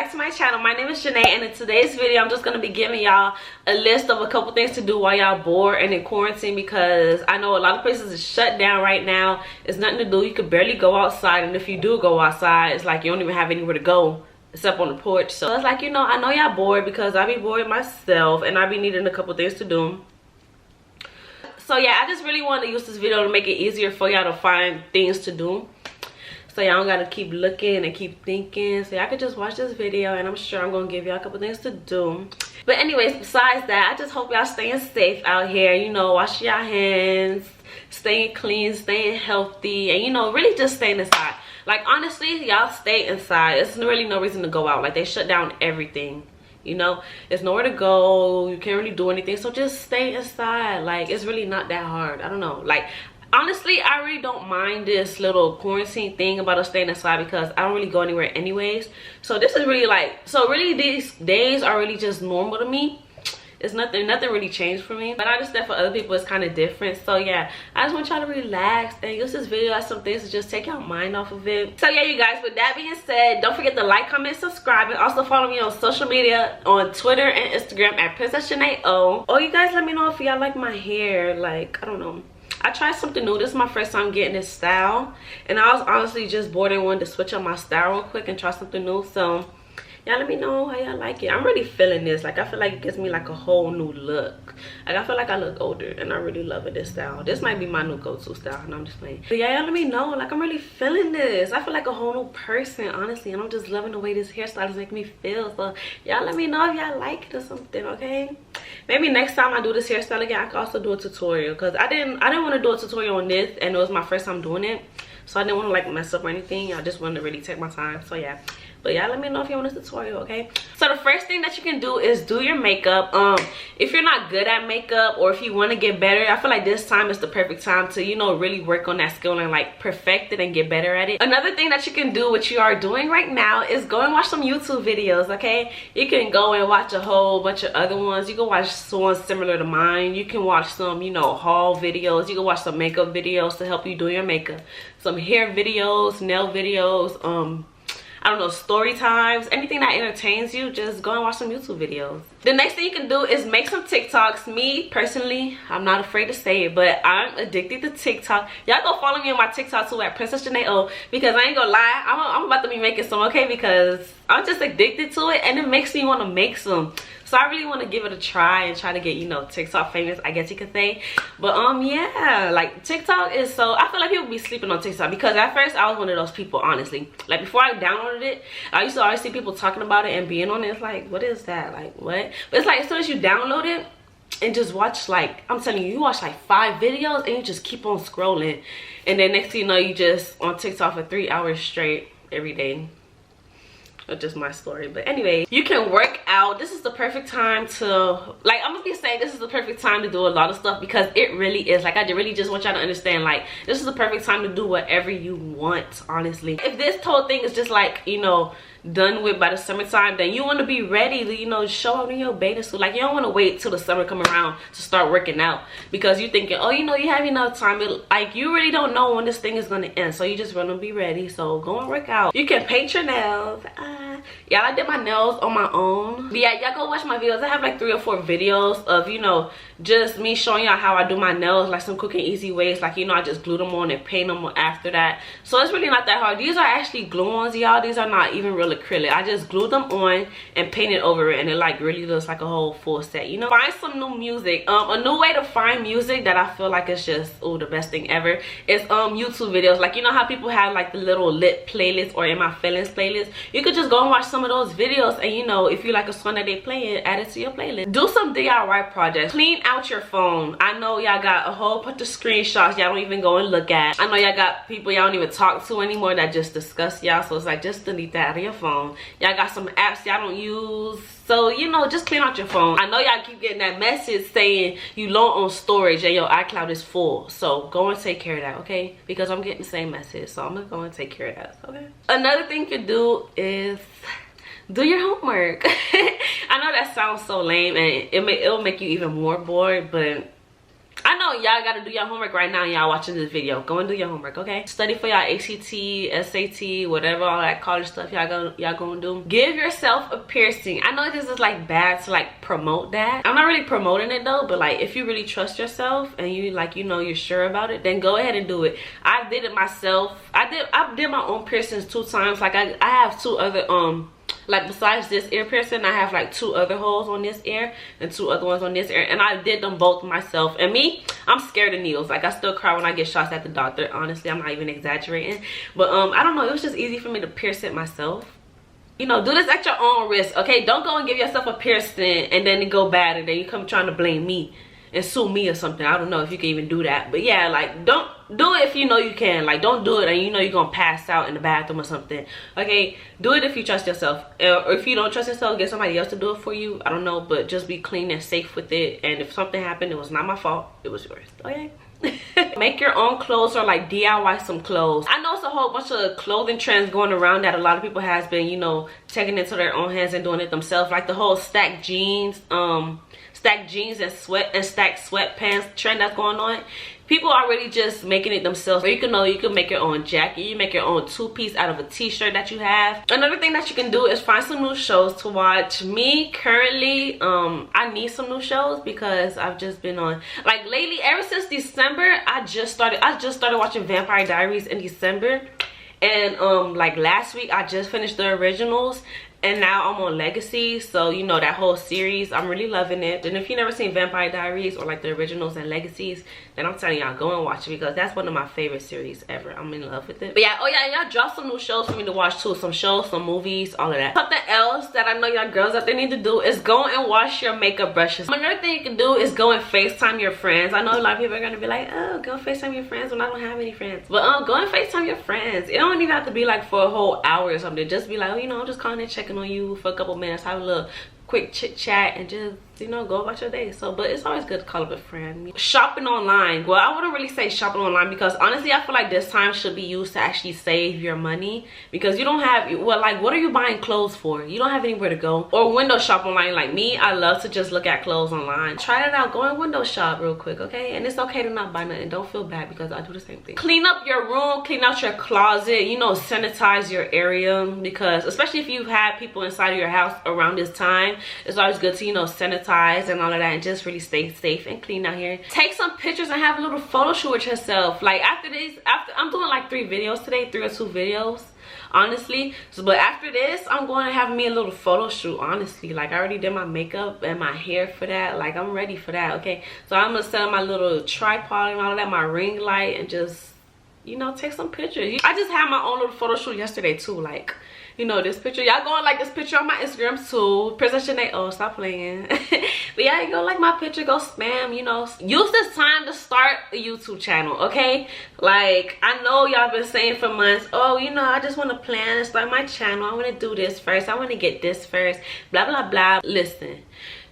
back to my channel. My name is Janay, and in today's video I'm just going to be giving y'all a list of a couple things to do while y'all bored and in quarantine, because I know a lot of places is shut down right now. There's nothing to do. You could barely go outside, and if you do go outside, it's like you don't even have anywhere to go except on the porch. So it's like, you know, I know y'all bored because I be bored myself and I be needing a couple things to do. So yeah, I just really wanted to use this video to make it easier for y'all to find things to do, so y'all don't gotta keep looking and keep thinking. So y'all could just watch this video, and I'm sure I'm gonna give y'all a couple things to do. But anyways, besides that, I just hope y'all staying safe out here. You know, wash your hands, staying clean, staying healthy, and you know, really just staying inside. Like honestly, y'all stay inside. There's really no reason to go out. Like they shut down everything. You know, there's nowhere to go. You can't really do anything, so just stay inside. Like it's really not that hard. I don't know, like honestly, I really don't mind this little quarantine thing about us staying inside because I don't really go anywhere anyways. So this is really like, so really these days are really just normal to me. It's nothing really changed for me, but I understand for other people it's kind of different. So yeah, I just want y'all to relax and use this video as some things to just take your mind off of it. So yeah, you guys, with that being said, don't forget to like, comment, subscribe, and also follow me on social media on Twitter and Instagram at Princess Janay O. Oh, you guys, let me know if y'all like my hair. Like, I don't know, I tried something new. This is my first time getting this style, and I was honestly just bored and wanted to switch up my style real quick and try something new. So y'all let me know how y'all like it. I'm really feeling this. Like I feel like it gives me like a whole new look. Like I feel like I look older, and I really love it, this style. This might be my new go-to style. No, I'm just playing. But yeah, y'all let me know. Like I'm really feeling this. I feel like a whole new person, honestly, and I'm just loving the way this hairstyle is making me feel. So y'all let me know if y'all like it or something, okay? Maybe next time I do this hairstyle again, I can also do a tutorial, because I didn't want to do a tutorial on this, and it was my first time doing it, so I didn't want to like mess up or anything. I just wanted to really take my time. So yeah, but y'all let me know if you want a tutorial, okay? So the first thing that you can do is do your makeup. If you're not good at makeup, or if you want to get better, I feel like this time is the perfect time to, you know, really work on that skill and like perfect it and get better at it. Another thing that you can do, which you are doing right now, is go and watch some YouTube videos, okay? You can go and watch a whole bunch of other ones. You can watch ones similar to mine. You can watch some, you know, haul videos. You can watch some makeup videos to help you do your makeup, some hair videos, nail videos, I don't know, story times, anything that entertains you. Just go and watch some YouTube videos. The next thing you can do is make some TikToks. Me personally, I'm not afraid to say it, but I'm addicted to TikTok. Y'all go follow me on my TikTok too at Princess Janay O, because I ain't gonna lie, I'm about to be making some, okay? Because I'm just addicted to it, and it makes me want to make some. So I really want to give it a try and try to get, you know, TikTok famous, I guess you could say. But yeah, like TikTok is so, I feel like people be sleeping on TikTok, because at first I was one of those people, honestly. Like before I downloaded it, I used to always see people talking about it and being on it. It's like, what is that? Like what? But it's like as soon as you download it and just watch, like, I'm telling you, you watch like 5 videos and you just keep on scrolling, and then next thing you know, you just on TikTok for 3 hours straight every day. Just my story. But anyway, you can work out. This is the perfect time to, like, I'm gonna be saying this is the perfect time to do a lot of stuff, because it really is. Like I really just want y'all to understand, like, this is the perfect time to do whatever you want, honestly. If this whole thing is just like, you know, done with by the summertime, then you want to be ready to, you know, show up in your bathing suit. Like you don't want to wait till the summer come around to start working out, because you're thinking, oh, you know, you have enough time. Like you really don't know when this thing is going to end, so you just want to be ready. So go and work out. You can paint your nails. Yeah, I did my nails on my own. But yeah, y'all go watch my videos. I have like 3 or 4 videos of, you know, just me showing y'all how I do my nails, like some quick and easy ways. Like, you know, I just glue them on and paint them on after that. So it's really not that hard. These are actually glue-ons, y'all. These are not even real acrylic. I just glued them on and painted over it, and it like really looks like a whole full set, you know. Find some new music. A new way to find music that I feel like is just, oh, the best thing ever is YouTube videos. Like, you know how people have like the little lit playlist or in my feelings playlist? You could just go and watch some of those videos, and you know, if you like a song that they playing, add it to your playlist. Do some DIY projects. Clean out your phone. I know y'all got a whole bunch of screenshots y'all don't even go and look at. I know y'all got people y'all don't even talk to anymore that just disgust y'all, so it's like, just delete that out of your phone. Y'all got some apps y'all don't use, so you know, just clean out your phone. I know y'all keep getting that message saying you low on storage and your iCloud is full, so go and take care of that, okay? Because I'm getting the same message, so I'm gonna go and take care of that, okay? Another thing you can do is do your homework. I know that sounds so lame, and it'll make you even more bored, but I know y'all gotta do your homework right now. Y'all watching this video, go and do your homework, okay? Study for y'all ACT, SAT, whatever, all that college stuff y'all gonna do. Give yourself a piercing. I know this is like bad to like promote that. I'm not really promoting it though, but like if you really trust yourself and you like, you know, you're sure about it, then go ahead and do it. I did it myself. I did my own piercings 2 times. Like I have 2 other like besides this ear piercing, I have like 2 other holes on this ear and 2 other ones on this ear, and I did them both myself. And me, I'm scared of needles. Like I still cry when I get shots at the doctor. Honestly, I'm not even exaggerating. But I don't know, it was just easy for me to pierce it myself. You know, do this at your own risk, okay? Don't go and give yourself a piercing and then it go bad and then you come trying to blame me and sue me or something. I don't know if you can even do that, but yeah, like don't do it if you know you can. Like don't do it and you know you're gonna pass out in the bathroom or something, okay? Do it if you trust yourself, or if you don't trust yourself, get somebody else to do it for you. I don't know, but just be clean and safe with it. And if something happened, it was not my fault, it was yours, okay? Make your own clothes or like DIY some clothes. I know it's a whole bunch of clothing trends going around that a lot of people has been, you know, taking it into their own hands and doing it themselves, like the whole stacked jeans and stacked sweatpants trend that's going on. People are really just making it themselves. Or you can make your own jacket. You make your own 2-piece out of a t-shirt that you have. Another thing that you can do is find some new shows to watch. Me currently, I need some new shows because I've just been on, like lately, ever since December, I just started watching Vampire Diaries in December. And like last week I just finished the originals, and now I'm on Legacy. So you know, that whole series, I'm really loving it. And if you never seen Vampire Diaries or like the originals and Legacies, then I'm telling y'all, go and watch it because that's one of my favorite series ever. I'm in love with it. But yeah, oh yeah, y'all drop some new shows for me to watch too. Some shows, some movies, all of that. Something else that I know y'all girls out there need to do is go and wash your makeup brushes. Another thing you can do is go and FaceTime your friends. I know a lot of people are gonna be like, oh, go FaceTime your friends when I don't have any friends. But go and FaceTime your friends. It don't even have to be like for a whole hour or something. Just be like, oh, you know, I'm just calling and checking on you for a couple minutes, have a little quick chit chat, and just, you know, go about your day. So, but it's always good to call up a friend. Shopping online. Well, I wouldn't really say shopping online because honestly, I feel like this time should be used to actually save your money, because you don't have, well, like, what are you buying clothes for? You don't have anywhere to go. Or window shop online. Like me, I love to just look at clothes online. Try it out. Go and window shop real quick, okay? And it's okay to not buy nothing. Don't feel bad because I do the same thing. Clean up your room, clean out your closet, you know, sanitize your area, because especially if you've had people inside of your house around this time, it's always good to, you know, sanitize and all of that and just really stay safe and clean out here. Take some pictures and have a little photo shoot with yourself. Like after I'm doing like 3 videos today, 3 or 2 videos, honestly. So, but after this, I'm going to have me a little photo shoot, honestly. Like I already did my makeup and my hair for that. Like I'm ready for that, okay? So I'm gonna set up my little tripod and all of that, my ring light, and just, you know, take some pictures. I just had my own little photo shoot yesterday too. Like, you know, this picture, y'all go and like this picture on my Instagram too, Princess Janay. Oh, stop playing. But yeah, you go like my picture, go spam, you know. Use this time to start a YouTube channel, okay? Like, I know y'all been saying for months, oh, you know, I just want to plan and start my channel. I want to do this first, I want to get this first, blah blah blah. Listen,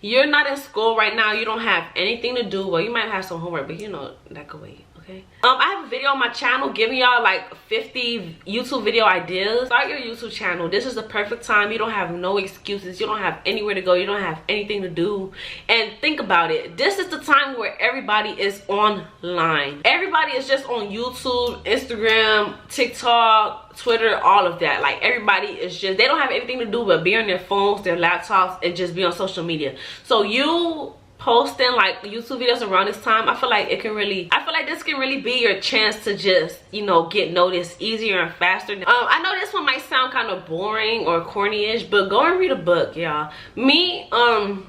you're not in school right now, you don't have anything to do. Well, you might have some homework, but you know, that could wait. Okay. I have a video on my channel giving y'all like 50 YouTube video ideas. Start your YouTube channel. This is the perfect time. You don't have no excuses. You don't have anywhere to go. You don't have anything to do. And think about it. This is the time where everybody is online. Everybody is just on YouTube, Instagram, TikTok, Twitter, all of that. Like everybody is just, they don't have anything to do but be on their phones, their laptops, and just be on social media. So you posting like YouTube videos around this time, I feel like this can really be your chance to just, you know, get noticed easier and faster. I know this one might sound kind of boring or corny-ish, but go and read a book, y'all. Me, I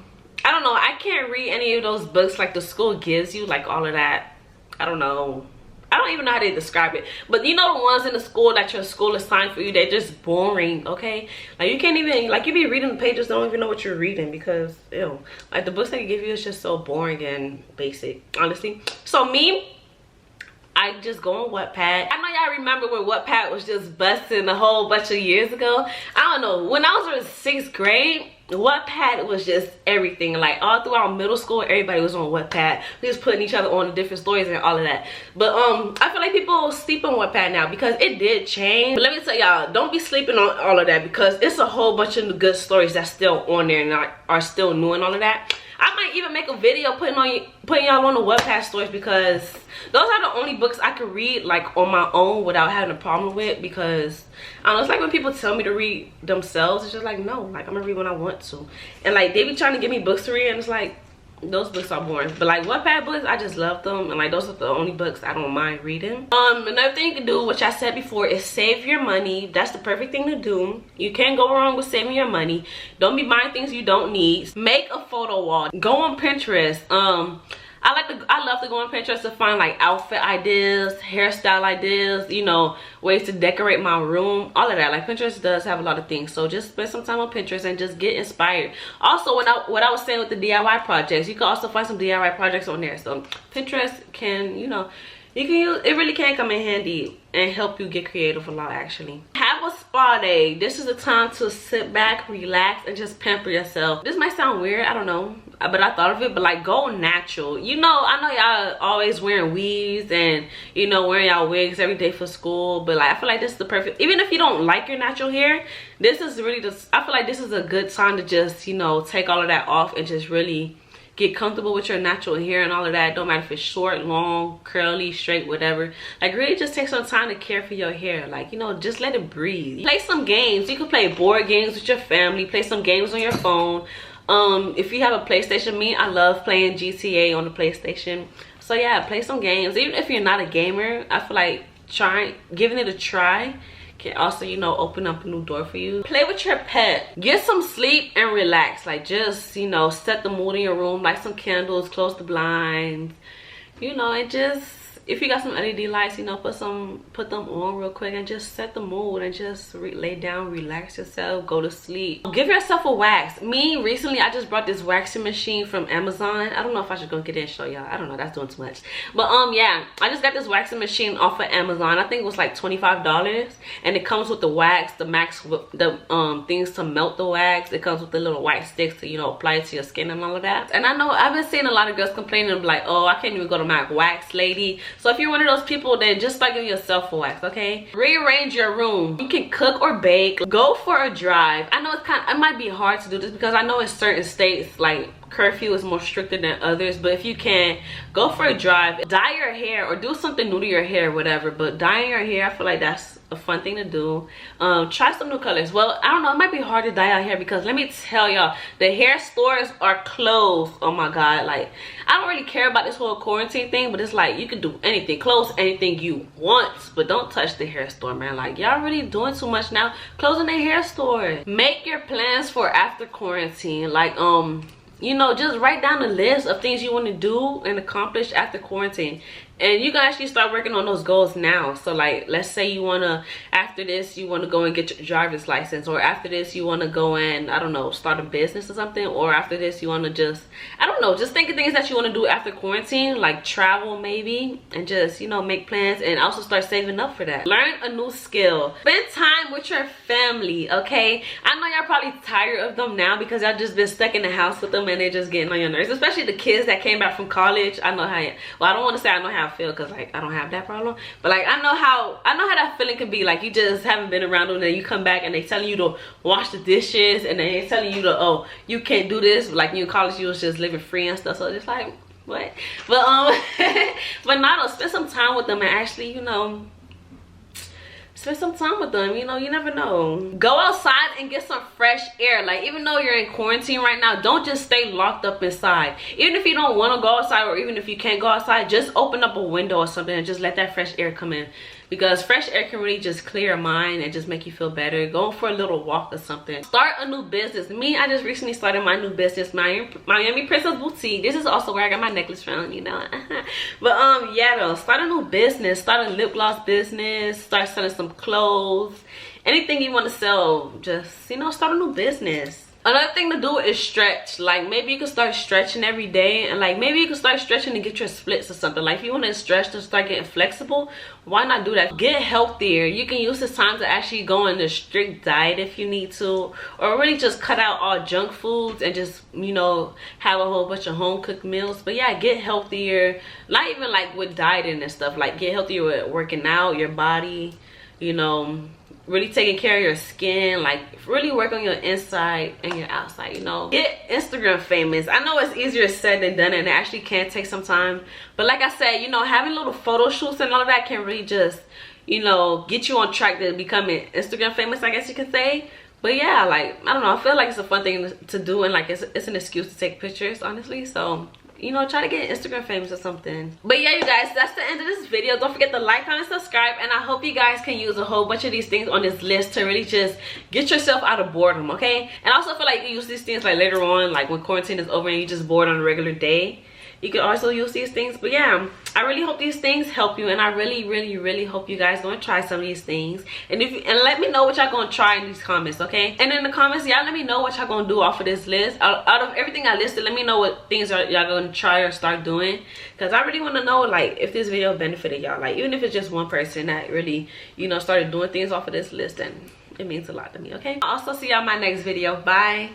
don't know, I can't read any of those books like the school gives you, like all of that. I don't know, I don't even know how to describe it, but you know, the ones in the school that your school assigned for you, they're just boring, okay? Like you can't even, like you be reading the pages, don't even know what you're reading because, ew, like the books they give you is just so boring and basic, honestly. So me, I just go on Wattpad. I know y'all remember when Wattpad was just busting a whole bunch of years ago. I don't know, when I was in 6th grade, Wattpad was just everything. Like all throughout middle school, everybody was on Wattpad. We was putting each other on different stories and all of that. But I feel like people sleep on Wattpad now because it did change. But let me tell y'all, don't be sleeping on all of that because it's a whole bunch of good stories that's still on there and are still new and all of that. I might even make a video putting y'all on the Wattpad stories, because those are the only books I could read like on my own without having a problem with. Because I don't know, it's like when people tell me to read themselves, it's just like, no, like I'm gonna read when I want to. And like they be trying to give me books to read, and it's like, those books are boring. But like Wattpad books, I just love them, and like those are the only books I don't mind reading. Another thing you can do, which I said before, is save your money. That's the perfect thing to do. You can't go wrong with saving your money. Don't be buying things you don't need. Make a photo wall. Go on Pinterest. I love to go on Pinterest to find like outfit ideas, hairstyle ideas, you know, ways to decorate my room, all of that. Like Pinterest does have a lot of things, so just spend some time on Pinterest and just get inspired. Also, what I was saying with the DIY projects, you can also find some DIY projects on there. So Pinterest can, you know, you can use it, really can come in handy and help you get creative a lot. Actually, have a spa day. This is the time to sit back, relax, and just pamper yourself. This might sound weird, I don't know, but I thought of it. But like, go natural. You know, I know y'all always wearing weaves and, you know, wearing y'all wigs every day for school, but like I feel like this is the perfect, even if you don't like your natural hair, this is really just, I feel like this is a good time to just, you know, take all of that off and just really get comfortable with your natural hair and all of that. Don't matter if it's short, long, curly, straight, whatever. Like, really just take some time to care for your hair. Like, you know, just let it breathe. Play some games. You can play board games with your family. Play some games on your phone. If you have a PlayStation, I love playing GTA on the PlayStation. So yeah, play some games. Even if you're not a gamer, I feel like giving it a try can also, you know, open up a new door for you. Play with your pet. Get some sleep and relax. Like, just, you know, set the mood in your room. Light some candles, close the blinds, you know, and just, if you got some LED lights, you know, put them on real quick and just set the mood and just lay down, relax yourself, go to sleep. Give yourself a wax. Recently I just brought this waxing machine from Amazon. I don't know if I should go get it and show y'all. I don't know, that's doing too much. But yeah, I just got this waxing machine off of Amazon. I think it was like $25, and it comes with the wax, the things to melt the wax. It comes with the little wax sticks to, you know, apply it to your skin and all of that. And I know I've been seeing a lot of girls complaining like, oh, I can't even go to my wax lady. So if you're one of those people, then just start giving yourself a wax, okay? Rearrange your room. You can cook or bake. Go for a drive. I know it might be hard to do this, because I know in certain states, like, curfew is more stricter than others, but if you can, go for a drive. Dye your hair or do something new to your hair, whatever. But dyeing your hair, I feel like that's a fun thing to do. Try some new colors. Well, I don't know, it might be hard to dye our hair, because let me tell y'all, the hair stores are closed. Oh my god, like, I don't really care about this whole quarantine thing, but it's like, you can do anything, close anything you want, but don't touch the hair store, man. Like, y'all really doing too much now, closing the hair store. Make your plans for after quarantine. Like, you know, just write down a list of things you want to do and accomplish after quarantine. And you can actually start working on those goals now. So like, let's say you want to, after this, you want to go and get your driver's license. Or after this, you want to go and, I don't know, start a business or something. Or after this, you want to just, I don't know, just think of things that you want to do after quarantine. Like travel maybe. And just, you know, make plans. And also start saving up for that. Learn a new skill. Spend time with your family, okay? I know y'all probably tired of them now, because y'all just been stuck in the house with them and they're just getting on your nerves. Especially the kids that came back from college. I know how, well, I don't want to say I know how I feel, because like I don't have that problem, but like I know how that feeling can be. Like, you just haven't been around them, and then you come back and they telling you to wash the dishes, and then they telling you to, oh, you can't do this. Like, you in college, you was just living free and stuff. So it's like, what? But but not, spend some time with them and actually, you know, spend some time with them. You know, you never know. Go outside and get some fresh air. Like, even though you're in quarantine right now, don't just stay locked up inside. Even if you don't want to go outside, or even if you can't go outside, just open up a window or something and just let that fresh air come in. Because fresh air can really just clear your mind and just make you feel better. Go for a little walk or something. Start a new business. I just recently started my new business, Miami Princess Boutique. This is also where I got my necklace from, you know. But yeah, though, start a new business. Start a lip gloss business. Start selling some clothes. Anything you want to sell, just, you know, start a new business. Another thing to do is stretch. Like, maybe you can start stretching every day, and like maybe you can start stretching to get your splits or something. Like, if you want to stretch to start getting flexible, why not do that? Get healthier. You can use this time to actually go on a strict diet if you need to, or really just cut out all junk foods and just, you know, have a whole bunch of home cooked meals. But yeah, get healthier. Not even like with dieting and stuff. Like, get healthier with working out your body, you know, really taking care of your skin, like really work on your inside and your outside, you know. Get Instagram famous. I know it's easier said than done, and it actually can take some time, but like I said, you know, having little photo shoots and all of that can really just, you know, get you on track to becoming Instagram famous, I guess you could say. But yeah, like, I don't know, I feel like it's a fun thing to do, and like it's an excuse to take pictures, honestly. So, you know, try to get Instagram famous or something. But yeah, you guys, that's the end of this video. Don't forget to like, comment, subscribe, and I hope you guys can use a whole bunch of these things on this list to really just get yourself out of boredom, okay? And I also feel like you use these things like later on, like when quarantine is over and you're just bored on a regular day. You can also use these things. But yeah, I really hope these things help you, and I really hope you guys gonna try some of these things. And let me know what y'all gonna try in these comments, okay? And in the comments, y'all let me know what y'all gonna do off of this list. Out of everything I listed, let me know what things y'all gonna try or start doing, because I really want to know, like, if this video benefited y'all. Like, even if it's just one person that really, you know, started doing things off of this list, then it means a lot to me, okay? I'll also see y'all in my next video. Bye.